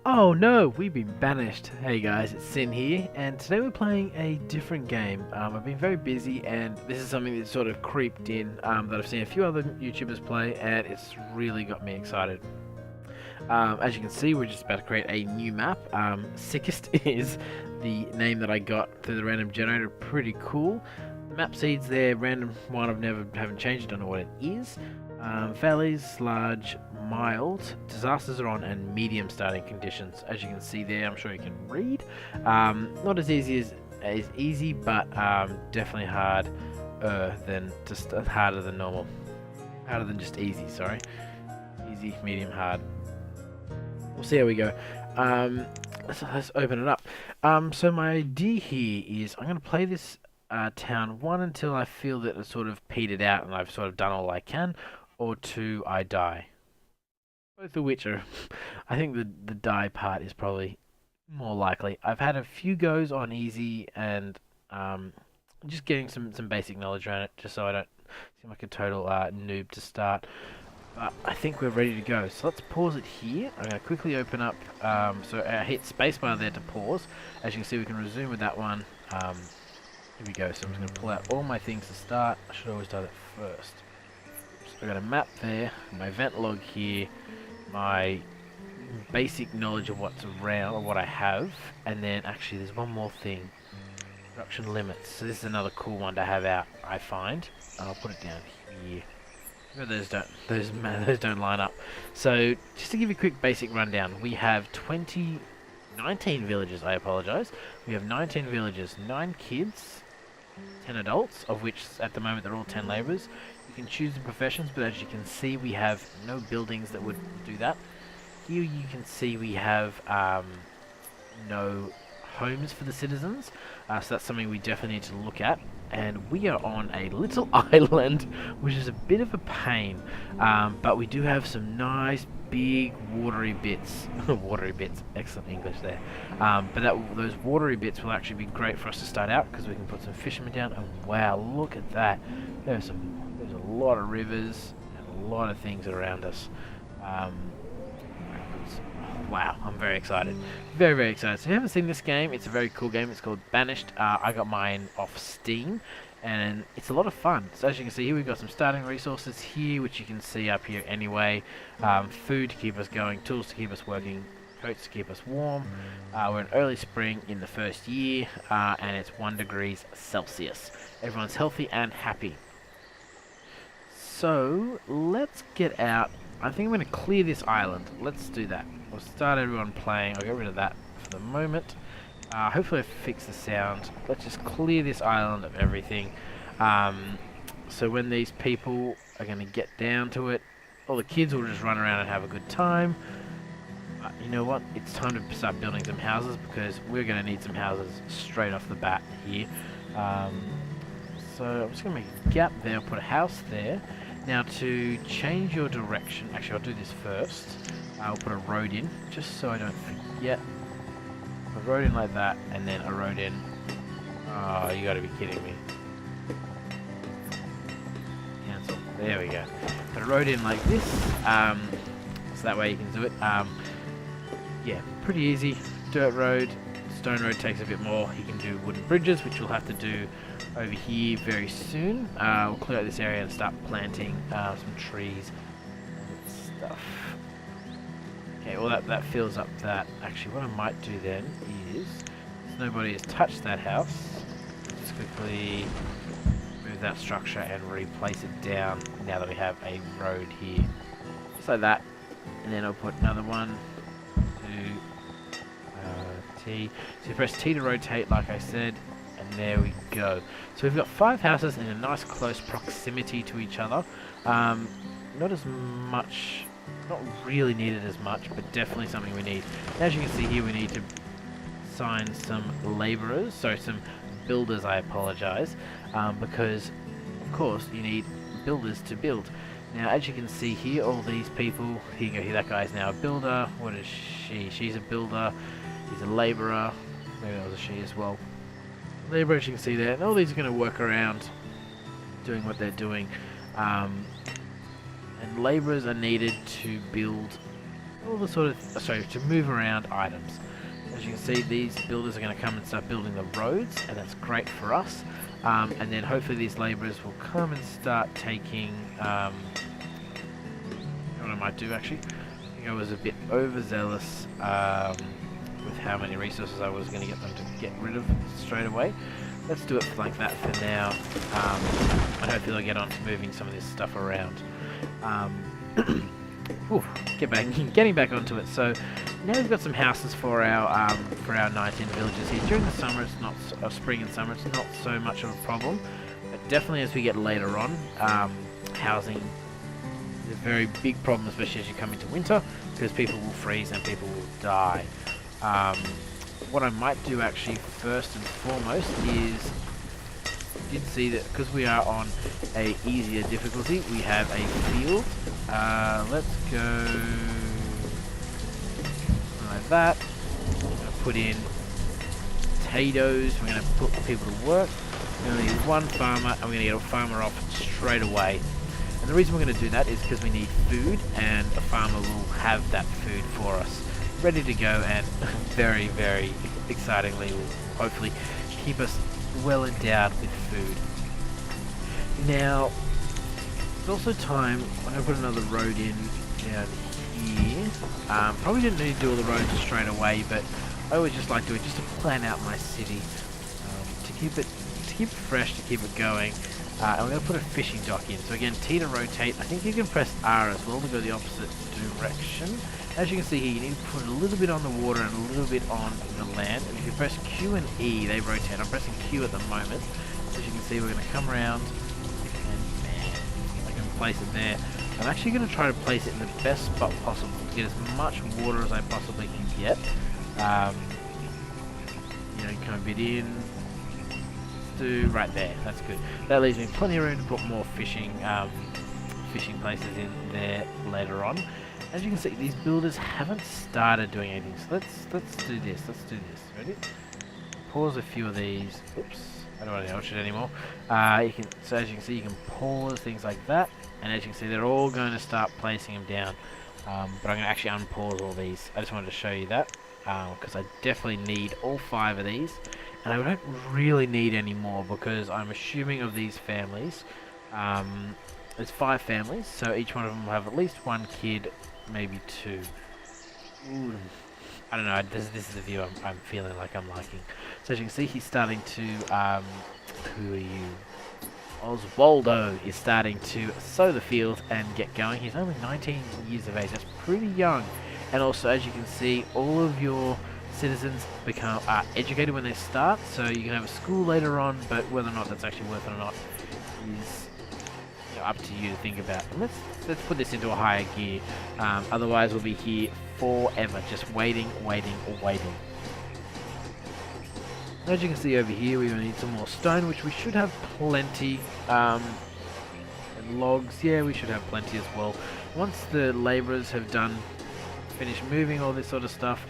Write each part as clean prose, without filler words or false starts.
Oh no, we've been banished. Hey guys, it's Sin here, and today we're playing a different game. I've been very busy, and this is something that sort of creeped in that I've seen a few other YouTubers play, and it's really got me excited. As you can see, we're just about to create a new map. Sickest is the name that I got through the random generator. Pretty cool. The map seeds there, random one. Haven't changed. Don't know what it is. Valleys, large, mild, disasters are on, and medium starting conditions. As you can see there, I'm sure you can read. Not as easy as easy, but definitely than just harder than normal. Harder than just easy. Sorry, easy, medium, hard. We'll see how we go. Let's open it up. So my idea here is I'm going to play this town 1 until I feel that it's sort of petered out and I've sort of done all I can, or 2, I die. Both of which are, I think the die part is probably more likely. I've had a few goes on easy and just getting some basic knowledge around it, just so I don't seem like a total noob to start. But I think we're ready to go. So let's pause it here. I'm going to quickly open up. So I hit spacebar there to pause. As you can see, we can resume with that one. Here we go. So I'm just going to pull out all my things to start. I should always do that first. So I've got a map there, my event log here, my basic knowledge of what's around, or what I have, and then actually there's one more thing. Production limits. So this is another cool one to have out, I find. I'll put it down here. But those don't line up. So just to give you a quick basic rundown, we have 19 villages. I apologize. We have 19 villages, 9 kids, 10 adults, of which at the moment they're all 10 labourers. You can choose the professions, but as you can see, we have no buildings that would do that. Here you can see we have no homes for the citizens, so that's something we definitely need to look at. And we are on a little island, which is a bit of a pain, but we do have some nice big watery bits. Watery bits, excellent English there. But those watery bits will actually be great for us to start out, because we can put some fishermen down. And wow, look at that! There's a lot of rivers and a lot of things around us. Wow, I'm very excited. Very, very excited. So if you haven't seen this game, it's a very cool game. It's called Banished. I got mine off Steam, and it's a lot of fun. So as you can see here, we've got some starting resources here, which you can see up here anyway. Food to keep us going, tools to keep us working, coats to keep us warm. We're in early spring in the first year, and it's 1 degrees Celsius. Everyone's healthy and happy. So let's get out. I think I'm going to clear this island. Let's do that. We'll start everyone playing. I'll get rid of that for the moment. Hopefully I fix the sound. Let's just clear this island of everything. So when these people are going to get down to it, all the kids will just run around and have a good time. But you know what? It's time to start building some houses, because we're going to need some houses straight off the bat here. So I'm just going to make a gap there. I'll put a house there. Now to change your direction, actually I'll do this first. I'll put a road in, just so I don't forget. A road in like that, and then a road in. Oh, you gotta be kidding me. Cancel. There we go. Put a road in like this, so that way you can do it. Yeah, pretty easy. Dirt road, stone road takes a bit more. You can do wooden bridges, which you'll have to do over here very soon. We'll clear out this area and start planting some trees and stuff. Okay, well that fills up that. Actually, what I might do then is, since nobody has touched that house, just quickly move that structure and replace it down now that we have a road here. Just like that. And then I'll put another one to T. So you press T to rotate, like I said. And there we go. So we've got 5 houses in a nice close proximity to each other. Not as much, not really needed as much, but definitely something we need. As you can see here, we need to assign some labourers, sorry, some builders, I apologise, because of course you need builders to build. Now as you can see here, all these people, here you go, here that guy is now a builder. What is she? She's a builder, he's a labourer, maybe that was a she as well. Labourer, as you can see there, and all these are going to work around doing what they're doing. And labourers are needed to build all the sort of, sorry, to move around items. As you can see, these builders are going to come and start building the roads, and that's great for us. And then hopefully these labourers will come and start taking, what I might do actually, I think I was a bit overzealous with how many resources I was going to get them to get rid of straight away. Let's do it like that for now, and hopefully I'll get on to moving some of this stuff around. Ooh, getting back onto it. So now we've got some houses for our 19 villages here. During the summer, it's not spring and summer, it's not so much of a problem, but definitely as we get later on, housing is a very big problem, especially as you come into winter, because people will freeze and people will die. What I might do actually first and foremost is, you did see that because we are on a easier difficulty, we have a field. Let's go like that. We're going to put in potatoes. We're going to put people to work. We're going to need one farmer, and we're going to get a farmer off straight away. And the reason we're going to do that is because we need food, and a farmer will have that food for us, ready to go, and very, very excitingly will hopefully keep us well endowed with food. Now, it's also time, I'm going to put another road in down here. Probably didn't need to do all the roads straight away, but I always just like to do it just to plan out my city, to keep it fresh, to keep it going. And we're going to put a fishing dock in. So again, T to rotate. I think you can press R as well to go the opposite direction. As you can see here, you need to put a little bit on the water and a little bit on the land. And if you press Q and E, they rotate. I'm pressing Q at the moment. As you can see, we're going to come around, and man, I can place it there. I'm actually going to try to place it in the best spot possible to get as much water as I possibly can get. You know, come a bit in. Right there, that's good. That leaves me plenty of room to put more fishing places in there later on. As you can see, these builders haven't started doing anything, so let's do this. Ready? Pause a few of these. Oops, I don't want to watch it anymore. So as you can see, you can pause things like that, and as you can see, they're all going to start placing them down. But I'm going to actually unpause all these. I just wanted to show you that because I definitely need all 5 of these. And I don't really need any more because I'm assuming of these families, there's 5 families, so each one of them will have at least 1 kid, maybe 2. Ooh. I don't know, this is the view I'm feeling like I'm liking. So as you can see, he's starting to, who are you? Oswaldo is starting to sow the field and get going. He's only 19 years of age, that's pretty young. And also, as you can see, all of your citizens become educated when they start, so you can have a school later on, but whether or not that's actually worth it or not is up to you to think about. And let's put this into a higher gear, otherwise we'll be here forever, just waiting. As you can see over here, we're going to need some more stone, which we should have plenty, and logs, yeah, we should have plenty as well. Once the labourers have finished moving all this sort of stuff,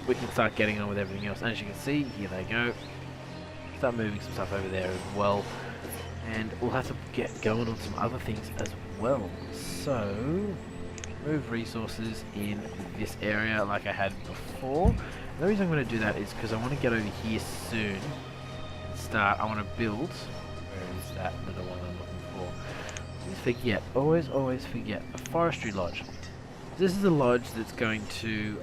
we can start getting on with everything else. And as you can see, here they go. Start moving some stuff over there as well. And we'll have to get going on some other things as well. So, move resources in this area like I had before. The reason I'm going to do that is because I want to get over here soon and I want to build. Where is that little one I'm looking for? Always forget. A forestry lodge. This is a lodge that's going to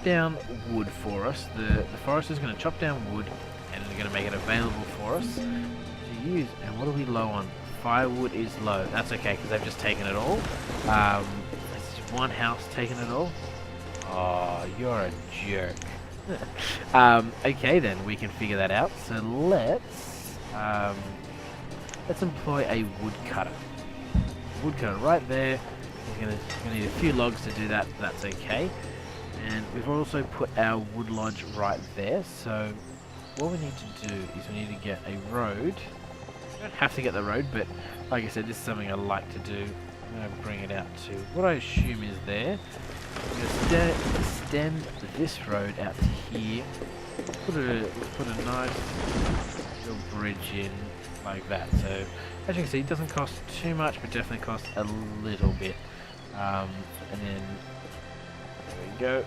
down wood for us. The forester is going to chop down wood and they're going to make it available for us to use. And what are we low on? Firewood is low. That's okay because they've just taken it all. It's just one house taking it all. Oh, you're a jerk. Okay then, we can figure that out. So let's employ a woodcutter. Woodcutter right there. We're gonna need a few logs to do that. That's okay. And we've also put our wood lodge right there. So what we need to do is we need to get a road. We don't have to get the road, but like I said, this is something I like to do. I'm going to bring it out to what I assume is there. I'm going to extend this road out to here. Let's put a nice little bridge in like that. So as you can see, it doesn't cost too much, but definitely costs a little bit. And then there we go.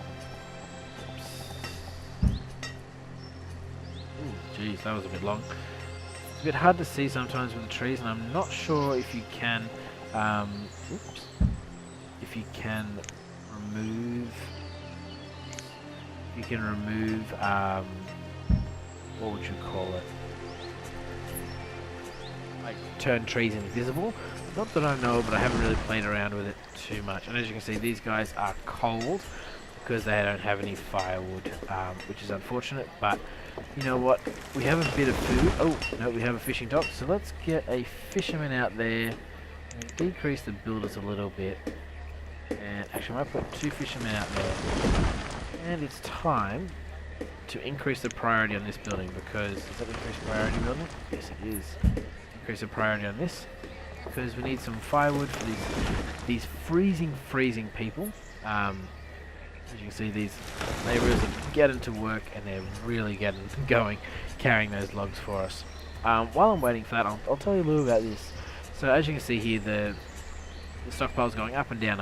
Ooh, geez, that was a bit long. It's a bit hard to see sometimes with the trees, and I'm not sure if you can, oops, if you can remove, what would you call it? Like turn trees invisible. Not that I know, but I haven't really played around with it too much. And as you can see, these guys are cold because they don't have any firewood, which is unfortunate, but you know what? We have a bit of food. Oh, no, we have a fishing dock. So let's get a fisherman out there and decrease the builders a little bit. And actually, I might put 2 fishermen out there. And it's time to increase the priority on this building because... Is that increase priority building? Yes, it is. Increase the priority on this because we need some firewood for these freezing people. As you can see, these labourers are getting to work and they're really getting going, carrying those logs for us. While I'm waiting for that, I'll tell you a little about this. So as you can see here, the stockpile is going up and down,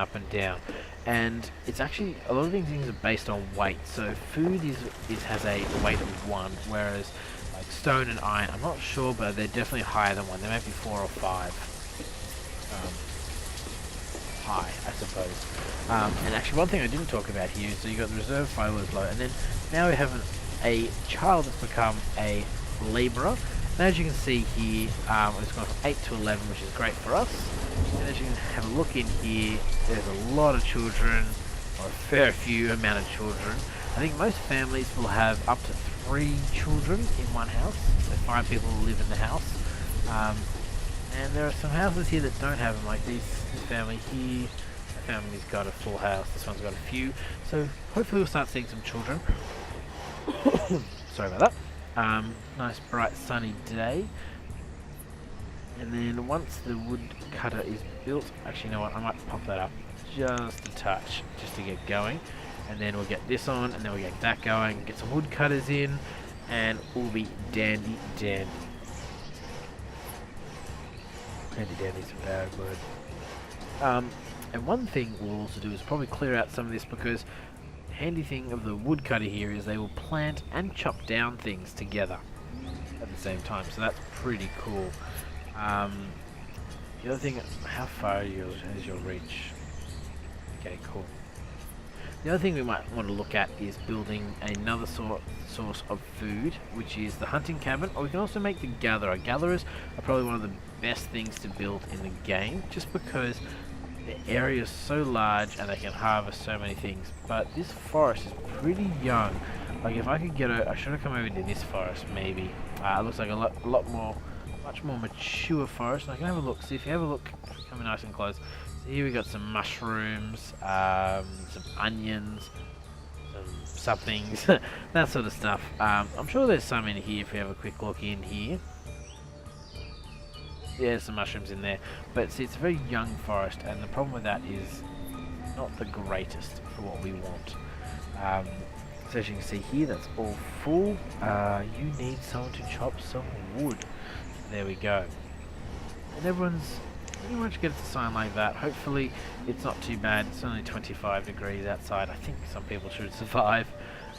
and it's actually a lot of these things are based on weight. So food has a weight of 1, whereas like stone and iron, I'm not sure, but they're definitely higher than 1. They might be 4 or 5. High, I suppose. And actually one thing I didn't talk about here is so you got the reserve firewood as low, and then now we have a child that's become a labourer. And as you can see here, it's gone from 8 to 11, which is great for us. And as you can have a look in here, there's a lot of children, or a fair few amount of children. I think most families will have up to 3 children in one house, so 5 people will live in the house. And there are some houses here that don't have them, like this family here. The family's got a full house, this one's got a few. So hopefully we'll start seeing some children. Sorry about that. Nice bright sunny day. And then once the wood cutter is built, actually you know what, I might pop that up just a touch, just to get going. And then we'll get this on, and then we'll get that going, get some wood cutters in, and we'll be dandy. Dandy's a bad word. And one thing we'll also do is probably clear out some of this, because the handy thing of the woodcutter here is they will plant and chop down things together at the same time, so that's pretty cool. The other thing, how far is your reach? Okay, cool. The other thing we might want to look at is building another source of food, which is the hunting cabin, or we can also make the gatherer. Gatherers are probably one of the best things to build in the game, just because the area is so large and they can harvest so many things. But this forest is pretty young. Like if I could get I should have come over to this forest maybe. It looks like much more mature forest. And I can have a look. See, if you have a look, coming nice and close. So here we got some mushrooms, some onions, some things, that sort of stuff. I'm sure there's some in here if we have a quick look in here. Yeah, there's some mushrooms in there. But see, it's a very young forest, and the problem with that is not the greatest for what we want. So as you can see here, that's all full. You need someone to chop some wood. There we go. And everyone's pretty much gets a sign like that. Hopefully it's not too bad. It's only 25 degrees outside. I think some people should survive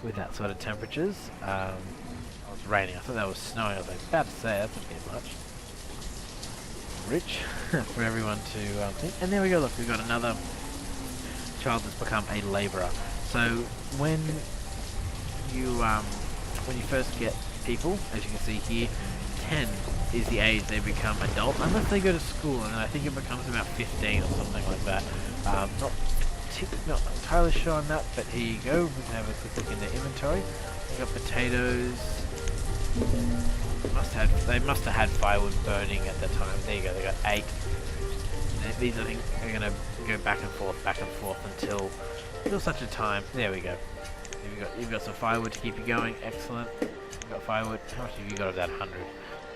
with that sort of temperatures. It was raining. I thought that was snowing. I was like, about to say, that's a bit much. Rich for everyone to think. And there we go, look, we've got another child that's become a labourer. So when you first get people, as you can see here, 10 is the age they become adult, unless they go to school, and then I think it becomes about 15 or something like that. Not entirely sure on that, but here you go. We can have a quick look in their inventory. We've got potatoes. They must have had firewood burning at the time. There you go, they got 8. These I think are going to go back and forth until such a time. There we go. You've got some firewood to keep you going. Excellent. You've got firewood. How much have you got of that 100?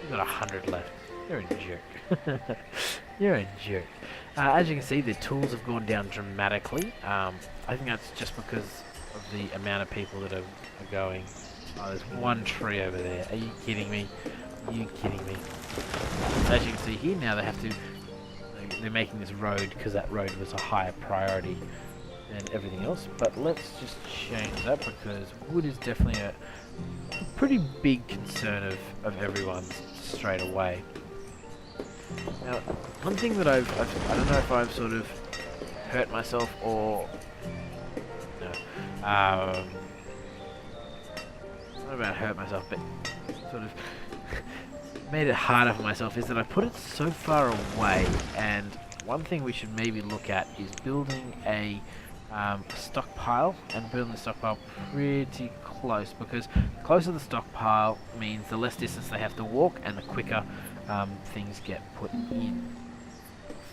You've got 100 left. You're a jerk. You're a jerk. As you can see, the tools have gone down dramatically. I think that's just because of the amount of people that are going. Oh, there's one tree over there. Are you kidding me? Are you kidding me? So as you can see here, now they have to they're making this road because that road was a higher priority than everything else. But let's just change that because wood is definitely a pretty big concern of everyone's straight away. Now, one thing that I don't know if I've sort of hurt myself or no, not about hurt myself, but sort of made it harder for myself is that I put it so far away. And one thing we should maybe look at is building a stockpile, and building the stockpile pretty close, because the closer the stockpile means the less distance they have to walk and the quicker things get put in.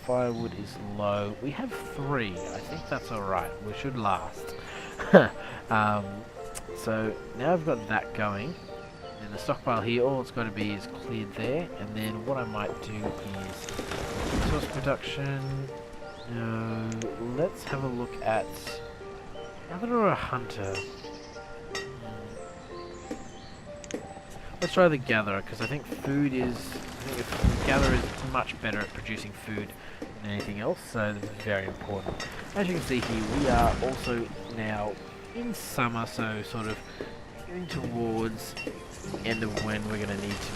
Firewood is low. We have 3. I think that's alright. We should last. So now I've got that going. And the stockpile here, all it's got to be is cleared there. And then what I might do is resource production. No, let's have a look at gatherer or a hunter. Let's try the gatherer, because I think food is. I think the gatherer is much better at producing food than anything else, so this is very important. As you can see here, we are also now in summer, so sort of getting towards the end of when we're going to need to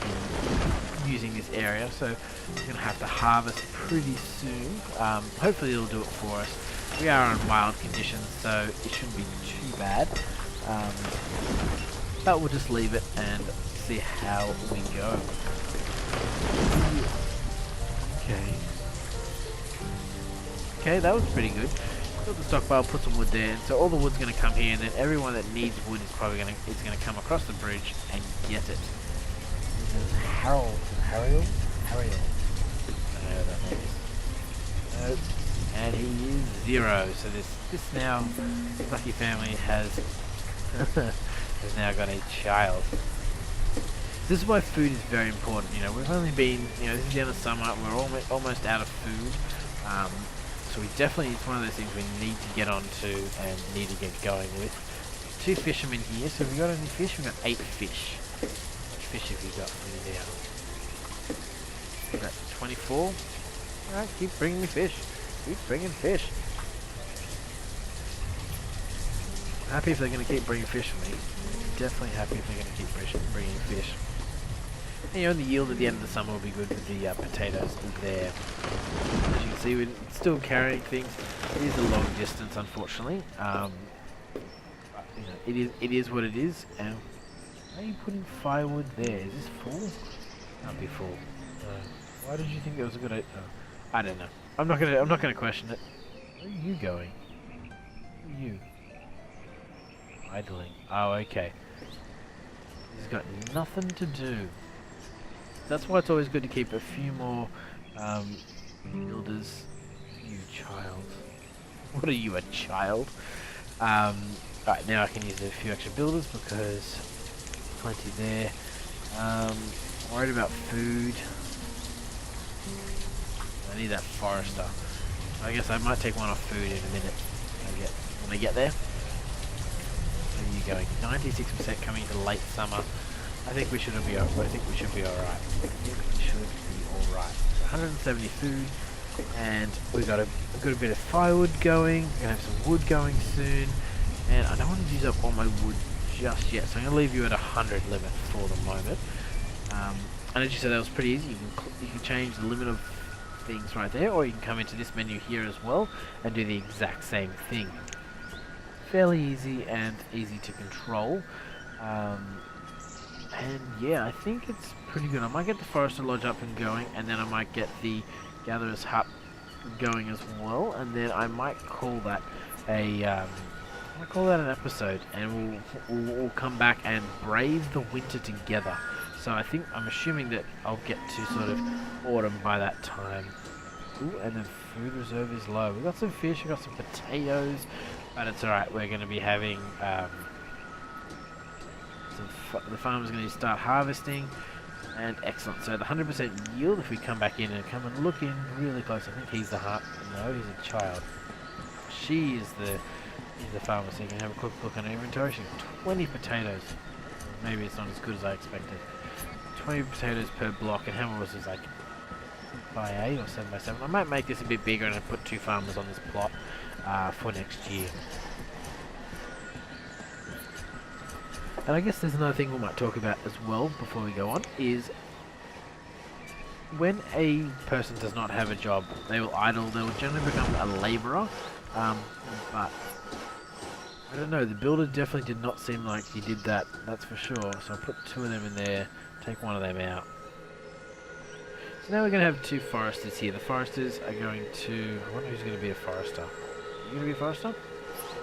be using this area. So we're going to have to harvest pretty soon. Hopefully it'll do it for us. We are on wild conditions, so it shouldn't be too bad. But we'll just leave it and see how we go. Okay, that was pretty good. Build the stockpile, put some wood there, and so all the wood's going to come here, and then everyone that needs wood is probably going to come across the bridge and get it. This is Harold. Hariel? Hariel. I don't know what that name is. Nope. And he is 0. So this now lucky family has has now got a child. This is why food is very important. You know, we've only been, this is the end of summer, and we're almost out of food. So we definitely, it's one of those things we need to get onto and need to get going with. 2 fishermen here, so have we got any fish? We've got 8 fish. What fish have we got for me now? We've got 24. Alright, keep bringing me fish. Keep bringing fish. I'm happy if they're going to keep bringing fish for me. Definitely happy if they're going to keep bringing fish. And the yield at the end of the summer will be good with the potatoes there. As you can see, we're still carrying things. It is a long distance, unfortunately. But, it is what it is. And why are you putting firewood there? Is this full? Can't be full. Why did you think that was a good idea? I don't know. I'm not gonna question it. Where are you going? Who are you? Idling. Oh, okay. He's got nothing to do. That's why it's always good to keep a few more builders. You child. What are you, a child? Right, now I can use a few extra builders because plenty there. Worried about food. I need that forester. I guess I might take one off food in a minute when I get there. Where are you going? 96% coming into late summer. I think we should be alright. 170 food, and we've got a good bit of firewood going. We're gonna have some wood going soon, and I don't want to use up all my wood just yet, so I'm gonna leave you at 100 limit for the moment. And as you said, that was pretty easy. You can change the limit of things right there, or you can come into this menu here as well and do the exact same thing. Fairly easy and easy to control. And yeah, I think it's pretty good. I might get the Forester Lodge up and going, and then I might get the Gatherer's Hut going as well, and then I might call that an episode, and we'll come back and brave the winter together. So I'm assuming that I'll get to sort of autumn by that time. Ooh, and the food reserve is low. We've got some fish, we've got some potatoes, but it's alright. We're going to be having the farmer's going to start harvesting, and excellent. So the 100% yield, if we come back in and come and look in really close, I think he's the heart. No, he's a child. She is the farmer, so you can have a quick look on her inventory. She's got 20 potatoes. Maybe it's not as good as I expected. 20 potatoes per block, and how much was it? Like 8x8 or 7x7. I might make this a bit bigger and put 2 farmers on this plot for next year. And I guess there's another thing we might talk about as well before we go on, is when a person does not have a job, they will idle, they will generally become a labourer, but I don't know, the builder definitely did not seem like he did that, that's for sure. So I'll put 2 of them in there, take 1 of them out. So now we're going to have 2 foresters here. The foresters are going to... I wonder who's going to be a forester. You going to be a forester?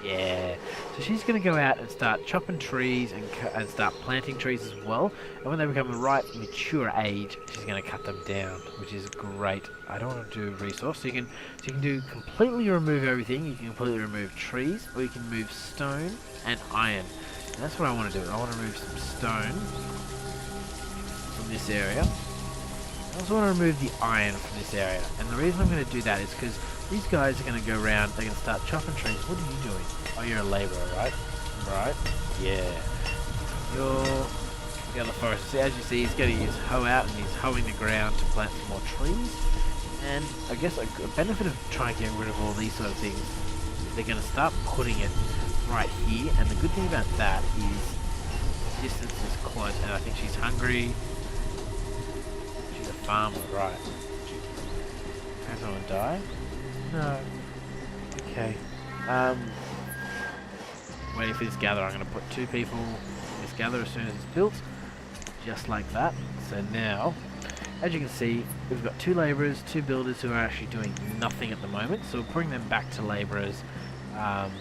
Yeah. So she's going to go out and start chopping trees and start planting trees as well. And when they become a right mature age, she's going to cut them down, which is great. I don't want to do resource. So you can do completely remove everything. You can completely remove trees, or you can remove stone and iron. And that's what I want to do. I want to remove some stone from this area. I also want to remove the iron from this area, and the reason I'm going to do that is because these guys are going to go around, they're going to start chopping trees. What are you doing? Oh, you're a labourer, right? Right? Yeah. You're the other forester. See, as you see, he's getting his hoe out and he's hoeing the ground to plant some more trees. And I guess a benefit of trying to get rid of all these sort of things is they're going to start putting it right here, and the good thing about that is distance is close, and I think she's hungry. Farmer, right. Has someone die? No. Okay. Waiting for this gather. I'm going to put 2 people in this gather as soon as it's built. Just like that. So now, as you can see, we've got 2 labourers, 2 builders who are actually doing nothing at the moment. So we'll bring them back to labourers. I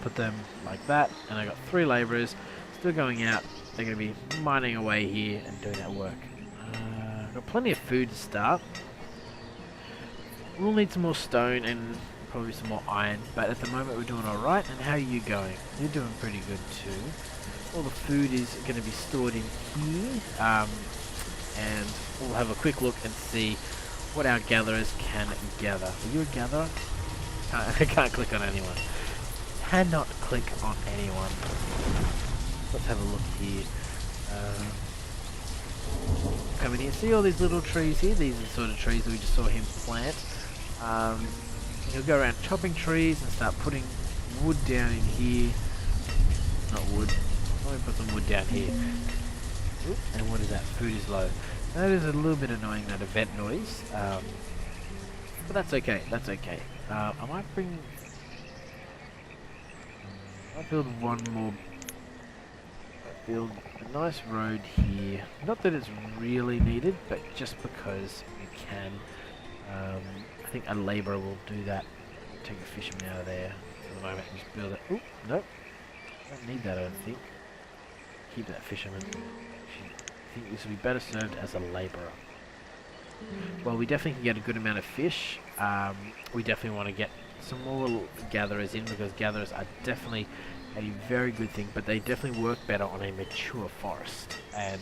put them like that. And I got 3 labourers still going out. They're going to be mining away here and doing that work. Got plenty of food to start. We'll need some more stone and probably some more iron, but at the moment we're doing alright. And how are you going? You're doing pretty good too. All the food is going to be stored in here, and we'll have a quick look and see what our gatherers can gather. Are you a gatherer? I can't click on anyone. Cannot click on anyone. Let's have a look here. Come in here, see all these little trees here? These are the sort of trees that we just saw him plant. He'll go around chopping trees and start putting wood down in here. Not wood. Let me put some wood down here. Oop, and what is that? Food is low. That is a little bit annoying, that event noise. But that's okay. That's okay. I might bring... I might build one more... Build a nice road here. Not that it's really needed, but just because you can. I think a labourer will do that. Take the fisherman out of there for the moment and just build it. Oop, nope. Don't need that, I don't think. Keep that fisherman. I think this will be better served as a labourer. Well, we definitely can get a good amount of fish. We definitely want to get some more gatherers in, because gatherers are definitely a very good thing, but they definitely work better on a mature forest, and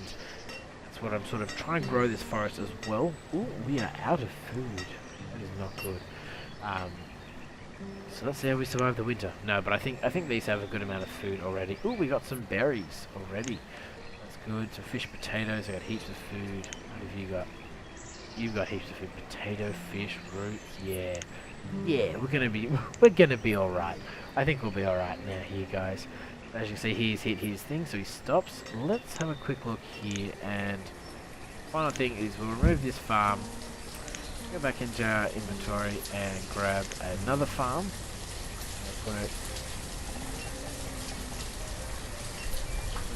that's what I'm sort of trying to grow this forest as well. Ooh, we are out of food. That is not good. So let's see how we survive the winter. No, but I think these have a good amount of food already. Ooh, we got some berries already. That's good. Some fish, potatoes. I got heaps of food. What have you got? You've got heaps of food. Potato, fish, roots. Yeah. Yeah, we're gonna be alright. I think we'll be alright now here, guys. As you can see, he's hit his thing, so he stops. Let's have a quick look here, and final thing is we'll remove this farm, go back into our inventory and grab another farm. Put it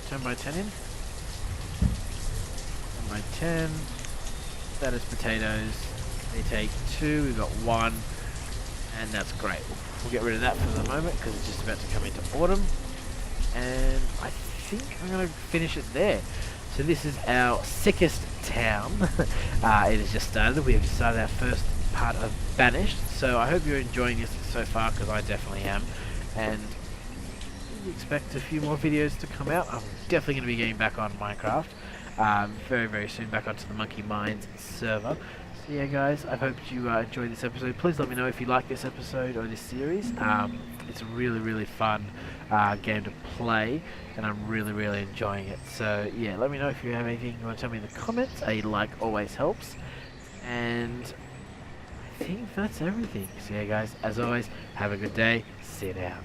10 by 10 in. 10 by 10. That is potatoes. They take 2, we've got 1. And that's great. We'll get rid of that for the moment because it's just about to come into autumn. And I think I'm going to finish it there. So this is our sickest town. It has just started. We have just started our first part of Banished. So I hope you're enjoying this so far, because I definitely am. And you expect a few more videos to come out. I'm definitely going to be getting back on Minecraft very, very soon, back onto the Monkey Mines server. Yeah, guys, I hope you enjoyed this episode. Please let me know if you like this episode or this series. It's a really, really fun game to play, and I'm really, really enjoying it. So, yeah, let me know if you have anything you want to tell me in the comments. A like always helps. And I think that's everything. So yeah, guys, as always, have a good day. See you now.